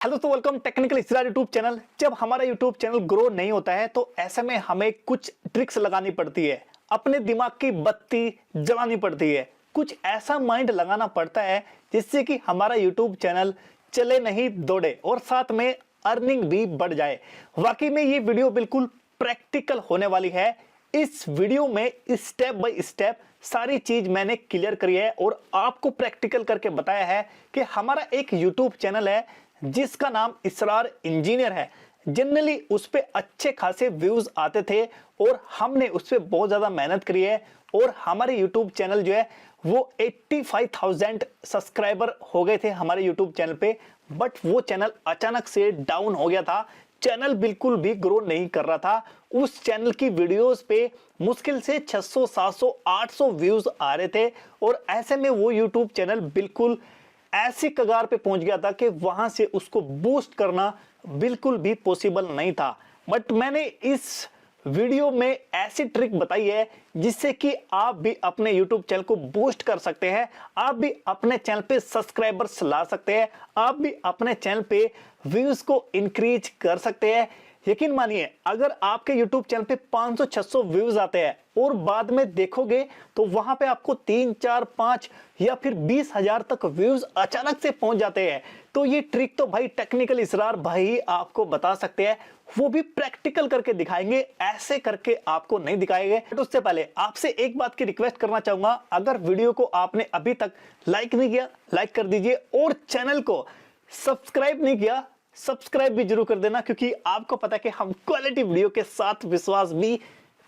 Hello तो welcome technical इसरार YouTube channel. जब हमारा यूट्यूब चैनल ग्रो नहीं होता है तो ऐसे में हमें कुछ ट्रिक्स लगानी पड़ती है, अपने दिमाग की बत्ती जलानी पड़ती है, कुछ ऐसा माइंड लगाना पड़ता है जिससे कि हमारा यूट्यूब चैनल चले नहीं दौड़े और साथ में अर्निंग भी बढ़ जाए। वाकई में ये वीडियो बिल्कुल प्रैक्टिकल होने वाली है। इस वीडियो में स्टेप बाय स्टेप सारी चीज मैंने क्लियर करी है और आपको प्रैक्टिकल करके बताया है कि हमारा एक यूट्यूब चैनल है जिसका नाम इसरार इंजीनियर है। जनरली उस पे अच्छे खासे व्यूज आते थे और हमने उस पे बहुत ज्यादा मेहनत करी है और हमारे यूट्यूब चैनल जो है वो 85,000 सब्सक्राइबर हो गए थे हमारे यूट्यूब चैनल पे। बट वो चैनल अचानक से डाउन हो गया था, चैनल बिल्कुल भी ग्रो नहीं कर रहा था। उस चैनल की वीडियोस पे मुश्किल से 600, 700, 800 व्यूज आ रहे थे और ऐसे में वो यूट्यूब चैनल बिल्कुल ऐसी कगार पे पहुंच गया था कि वहां से उसको बूस्ट करना बिल्कुल भी पॉसिबल नहीं था। बट मैंने इस वीडियो में ऐसी ट्रिक बताई है जिससे कि आप भी अपने YouTube चैनल को बूस्ट कर सकते हैं, आप भी अपने चैनल पे सब्सक्राइबर्स ला सकते हैं, आप भी अपने चैनल पे व्यूज को इंक्रीज कर सकते हैं। यकीन मानिए, अगर आपके YouTube चैनल पे 500-600 व्यूज आते हैं और बाद में देखोगे तो वहां पे आपको 3, 4, 5 या फिर 20,000 तक व्यूज अचानक से पहुंच जाते हैं, तो ये ट्रिक तो भाई टेक्निकल इसरार भाई आपको बता सकते हैं, वो भी प्रैक्टिकल करके दिखाएंगे, ऐसे करके आपको नहीं दिखाएंगे। तो उससे पहले आपसे एक बात की रिक्वेस्ट करना चाहूंगा, अगर वीडियो को आपने अभी तक लाइक नहीं किया लाइक कर दीजिए और चैनल को सब्सक्राइब नहीं किया सब्सक्राइब भी जरूर कर देना, क्योंकि आपको पता है कि हम क्वालिटी वीडियो के साथ विश्वास भी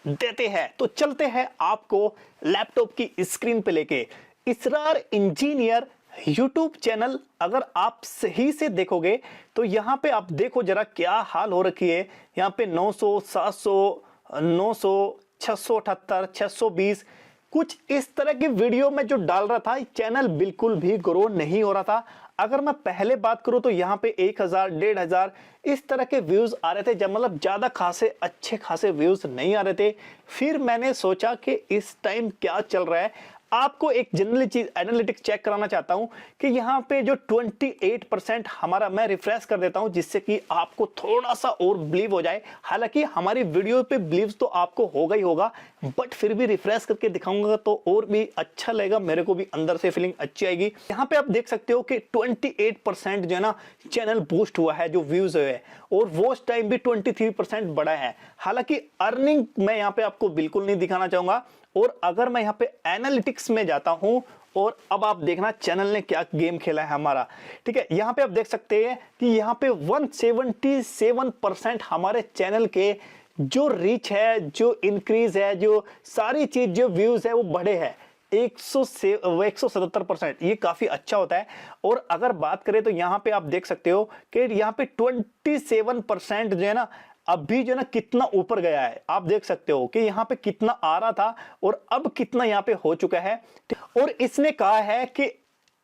देते हैं। तो चलते हैं आपको लैपटॉप की स्क्रीन पे लेके। इसरार इंजीनियर यूट्यूब चैनल अगर आप सही से देखोगे तो यहां पे आप देखो जरा क्या हाल हो रखी है। यहां पे 900, 700, 900, 678, 620 कुछ इस तरह की वीडियो में जो डाल रहा था, चैनल बिल्कुल भी ग्रो नहीं हो रहा था। अगर मैं पहले बात करूं तो यहां पे 1000, 1500 इस तरह के व्यूज आ रहे थे, जब मतलब ज्यादा खासे अच्छे खासे व्यूज नहीं आ रहे थे। फिर मैंने सोचा कि इस टाइम क्या चल रहा है, आपको एक जनरली चीज एनालिटिक्स चेक कराना चाहता हूं कि यहाँ पे जो 28% हमारा, मैं रिफ्रेश कर देता हूं जिससे कि आपको थोड़ा सा और बिलीव हो जाए। हालांकि हमारी वीडियो पे बिलीव तो आपको होगा ही होगा, बट फिर भी रिफ्रेश करके दिखाऊंगा तो और भी अच्छा लगेगा, मेरे को भी अंदर से फीलिंग अच्छी आएगी। यहाँ पे आप देख सकते हो कि 28% जो है ना चैनल बूस्ट हुआ है, जो व्यूज है, और वॉच टाइम भी 23% बढ़ा है। हालांकि अर्निंग मैं यहाँ पे आपको बिल्कुल नहीं दिखाना चाहूंगा। और अगर मैं यहाँ पे एनालिटिक्स में जाता हूं और अब आप देखना चैनल ने क्या गेम खेला है हमारा, ठीक है। यहाँ पे आप देख सकते हैं कि यहाँ पे 177% हमारे चैनल के जो रीच है, जो इंक्रीज है, जो सारी चीज, जो व्यूज है वो बढ़े हैं 177%। ये काफी अच्छा होता है। और अगर बात करें तो यहाँ पे आप देख सकते हो कि यहाँ पे 27% जो है ना अभी जो है ना कितना ऊपर गया है। आप देख सकते हो कि यहाँ पे कितना आ रहा था और अब कितना यहाँ पे हो चुका है। और इसने कहा है कि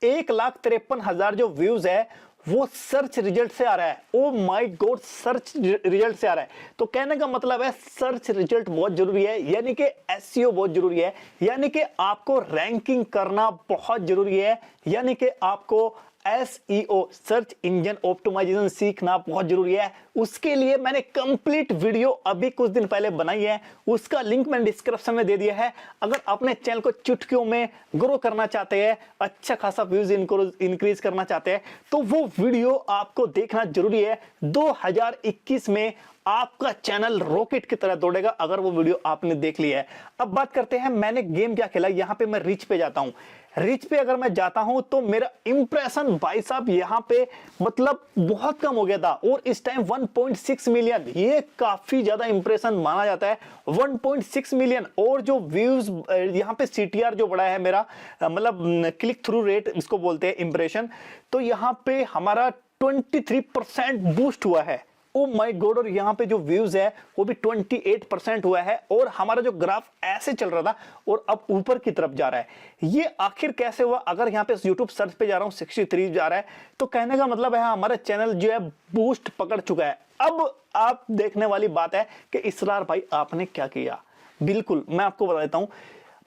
1,53,000 जो व्यूज है वो सर्च रिजल्ट से आ रहा है। Oh my God, search result से आ रहा है। तो कहने का मतलब है सर्च रिजल्ट बहुत जरूरी है, यानी कि एसईओ बहुत जरूरी है, यानी कि आपको रैंकिंग करना बहुत जरूरी है, यानी कि आपको एसईओ सर्च इंजन ऑप्टिमाइजेशन सीखना बहुत जरूरी है। उसके लिए मैंने कंप्लीट वीडियो अभी कुछ दिन पहले बनाई है, उसका लिंक मैंने डिस्क्रिप्शन में दे दिया है। अगर अपने चैनल को चुटकियों में ग्रो करना चाहते हैं, अच्छा खासा व्यूज इंक्रीज करना चाहते हैं, तो वो वीडियो आपको देखना जरूरी है। 2021 में आपका चैनल रॉकेट की तरह दौड़ेगा अगर वो वीडियो आपने देख ली है। अब बात करते हैं मैंने गेम क्या खेला। यहाँ पे मैं रीच पे जाता हूँ। रीच पे अगर मैं जाता हूं तो मेरा इंप्रेशन भाई साहब यहाँ पे मतलब बहुत कम हो गया था और इस टाइम 1.6 मिलियन, ये काफी ज्यादा इंप्रेशन माना जाता है। 1.6 मिलियन और जो व्यूज यहाँ पे सीटीआर जो बढ़ा है मेरा, मतलब क्लिक थ्रू रेट इसको बोलते हैं, इंप्रेशन, तो यहाँ पे हमारा 23% बूस्ट हुआ है। ओ माय गॉड, और यहाँ पे जो व्यूज है वो भी 28% हुआ है और हमारा जो ग्राफ ऐसे चल रहा था और अब ऊपर की तरफ जा रहा है। ये आखिर कैसे हुआ? अगर यहाँ पे YouTube सर्च पे जा रहा हूँ 63 जा रहा है, तो कहने का मतलब है हमारा चैनल जो है बूस्ट पकड़ चुका है। अब आप देखने वाली बात है कि इसरार भाई आपने क्या किया। बिल्कुल मैं आपको बता देता हूं,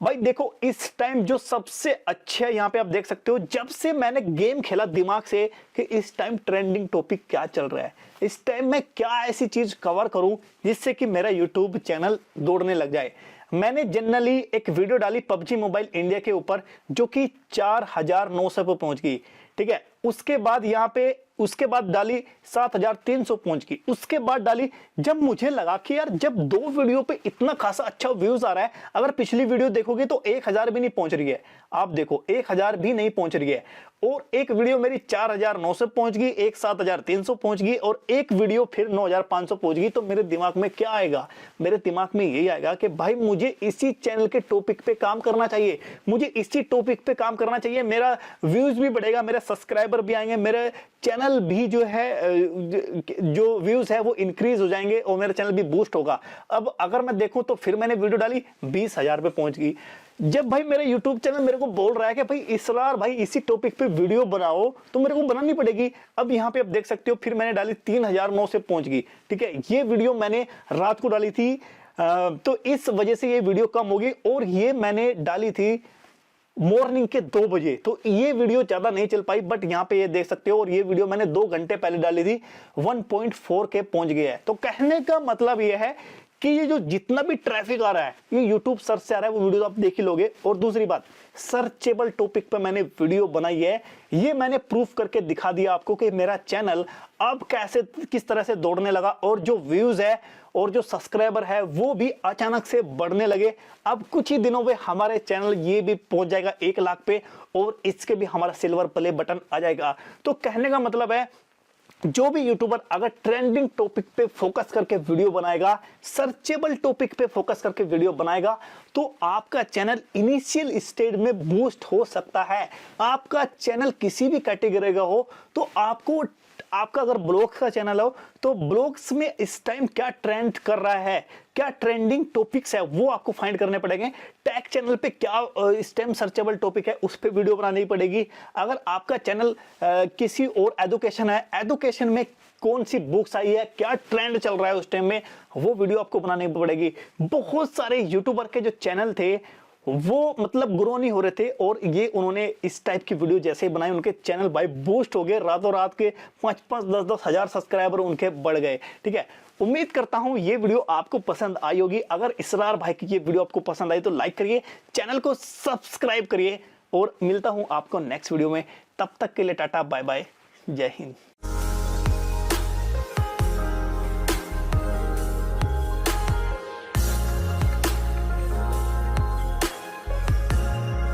भाई देखो इस टाइम जो सबसे अच्छा यहाँ पे आप देख सकते हो, जब से मैंने गेम खेला दिमाग से कि इस टाइम ट्रेंडिंग टॉपिक क्या चल रहा है, इस टाइम मैं क्या ऐसी चीज कवर करूं जिससे कि मेरा यूट्यूब चैनल दौड़ने लग जाए। मैंने जनरली एक वीडियो डाली पबजी मोबाइल इंडिया के ऊपर जो कि 4900 पे पहुंच गई, ठीक है। उसके बाद यहाँ पे उसके बाद डाली 7300 पहुंच गई। उसके बाद डाली, जब मुझे लगा कि यार जब दो वीडियो पे इतना खासा अच्छा व्यूज आ रहा है, अगर पिछली वीडियो देखोगे तो 1000 भी नहीं पहुंच रही है, आप देखो 1000 भी नहीं पहुंच रही है, और एक वीडियो मेरी 4900 पहुंच गई, एक 7300 पहुंच गई, और एक वीडियो फिर 9500 पहुंच गई। तो मेरे दिमाग में क्या आएगा, मेरे दिमाग में यही आएगा कि भाई मुझे इसी चैनल के टॉपिक पे काम करना चाहिए, मुझे इसी टॉपिक पे काम करना चाहिए, मेरा व्यूज भी बढ़ेगा, मेरे सब्सक्राइबर भी आएंगे, मेरे चैनल भी जो है जो व्यूज है वो इंक्रीज हो जाएंगे और मेरा चैनल भी बूस्ट होगा। अब अगर मैं देखूं तो फिर मैंने वीडियो डाली 20000 पे पहुंच गई। जब भाई मेरा YouTube चैनल मेरे को बोल रहा है कि भाई इसरार भाई इसी टॉपिक पे वीडियो बनाओ, तो मेरे को बनानी पड़ेगी। अब यहाँ पे आप देख सकते हो फिर मैंने डाली 3009 से पहुंच गई, ठीक है। ये वीडियो मैंने रात को डाली थी, तो इस वजह से ये वीडियो कम होगी, और ये मैंने डाली थी मॉर्निंग के 2 बजे, तो ये वीडियो ज्यादा नहीं चल पाई, बट यहाँ पे ये देख सकते हो। और ये वीडियो मैंने 2 घंटे पहले डाली थी, 1.4 के पहुंच गया है। तो कहने का मतलब ये है कि ये जो जितना भी ट्रैफिक आ रहा है ये YouTube सर्च से आ रहा है, वो वीडियो तो आप देख ही लोगे। और दूसरी बात, सर्चेबल टॉपिक पे मैंने वीडियो बनाई है, ये मैंने प्रूफ करके दिखा दिया आपको कि मेरा चैनल अब कैसे किस तरह से दौड़ने लगा, और जो व्यूज है और जो सब्सक्राइबर है वो भी अचानक से बढ़ने लगे। अब कुछ ही दिनों में हमारे चैनल ये भी पहुंच जाएगा 1 लाख पे, और इसके भी हमारा सिल्वर प्ले बटन आ जाएगा। तो कहने का मतलब है जो भी यूट्यूबर अगर ट्रेंडिंग टॉपिक पे फोकस करके वीडियो बनाएगा, सर्चेबल टॉपिक पे फोकस करके वीडियो बनाएगा, तो आपका चैनल इनिशियल स्टेज में बूस्ट हो सकता है। आपका चैनल किसी भी कैटेगरी का हो, तो आपका अगर ब्लॉग का चैनल हो तो ब्लॉग्स में इस टाइम क्या ट्रेंड कर रहा है, क्या ट्रेंडिंग टॉपिक्स है, वो आपको फाइंड करने पड़ेंगे। टैग चैनल पे क्या इस टाइम सर्चेबल टॉपिक है, उस पे वीडियो बनानी पड़ेगी। अगर आपका चैनल किसी और एजुकेशन है, एजुकेशन में कौन सी बुक्स आई है, क्या ट्रेंड चल रहा है उस टाइम में, वो वीडियो आपको बनानी पड़ेगी। बहुत सारे यूट्यूबर के जो चैनल थे वो मतलब ग्रो नहीं हो रहे थे, और ये उन्होंने इस टाइप की वीडियो जैसे ही बनाई, उनके चैनल भाई बूस्ट हो गए, रातों रात के 5-5, 10-10 हजार सब्सक्राइबर उनके बढ़ गए, ठीक है। उम्मीद करता हूं ये वीडियो आपको पसंद आई होगी। अगर इसरार भाई की ये वीडियो आपको पसंद आई तो लाइक करिए, चैनल को सब्सक्राइब करिए, और मिलता हूं आपको नेक्स्ट वीडियो में। तब तक के लिए टाटा बाय बाय, जय हिंद।